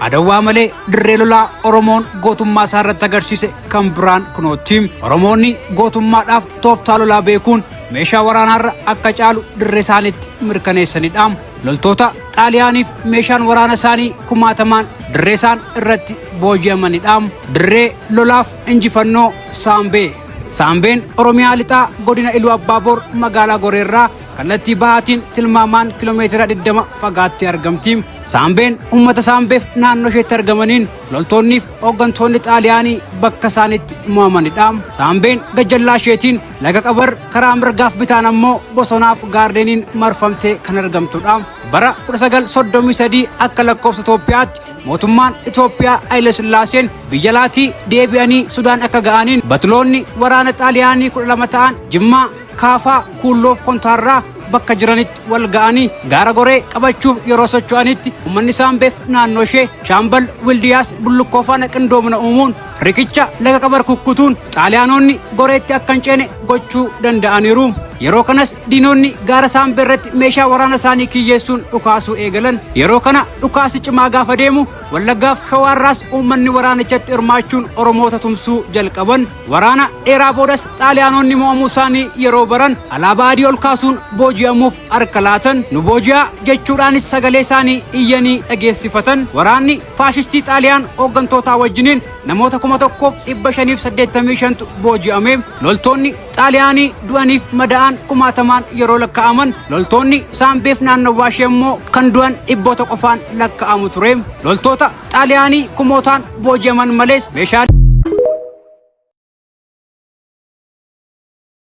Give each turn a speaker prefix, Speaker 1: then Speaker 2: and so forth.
Speaker 1: adawaa malee dirree lolaa Oromoon gootummaa isaa irratti agarsiise kan biraan kunoottiim. Oromoonni gootummaadhaaf tooftaa lolaa beekuun meeshaa waraanaarra akka caalu dirree isaaniitti mirkaneessanidha. Loltoota Xaaliyaaniif meeshaan waraana isaanii kumaatamaan dirree isaan irratti booji'amanidha. Dirree lolaaf injifannoo Saambee. Saambeen Oromiyaa lixaa godina Iluu Abbaaboor magaalaa Goreerraa kallattii bahaatiin tilmaamaan kiiloomeetira 20 fagaattee argamti. Saambeen uummata Saambeef naannoo isheetti argamaniin loltoonniif hooggantoonni Xaaliyaanii bakka isaanitti mo'amanidha. Saambeen gajjallaa isheetiin laga qabar karaa mirgaaf bitaan ammoo bosonaaf gaardeeniin marfamtee kan argamtudha. Bara 1933 akka lakkoofsa Itoophiyaatti mootummaan Itoophiyaa Haile Sillaaseen biyya laatii deebi'anii Sudaan akka ga'aniin batiloonni waraana Xaaliyaanii 12 ta'an Jimmaa, Kaafaa, Kuulloof Kontaarraa bakka jiranitti wal ga'anii gaara Goree qabachuuf yeroo socho'anitti uummanni Saambeef naannoo ishee Shaambal Wildiyaas Bullukkoo faana qindoomina uumuun riqicha laga qabar kukkutuun Xaaliyaanonni Goreetti akka hin ceene gochuu danda'aniiru. Yeroo kanas diinonni gaara Saambee irratti meeshaa waraana isaanii kiyyeessuun dhukaasuu eegalan. Yeroo kana dhukaasi cimaa gaafa deemu Wallaggaaf Shawaarraas uummanni waraanichatti hirmaachuun Oromoota tumsuu jalqaban. Waraana dheeraa boodas Xaaliyaanonni mo'amuu isaanii yeroo baran alaabaa adii ol kaasuun booji'amuuf harka laatan. Nu booji'aa jechuudhaanis sagalee isaanii iyyanii dhageessifatan. Waraanni faashistii Xaaliyaan hooggantootaa wajjiniin namoota 1585 booji'ame. Loltoonni Xaaliyaanii du'aniif madaa'an kumaatamaan yeroo lakkaa'aman, loltoonni Saambeef naannawaa ishee immoo kan du'an dhibboota qofaan lakkaa'amu ture. Loltoota Xaaliyaanii kumootaan booji'aman malees meeshaalee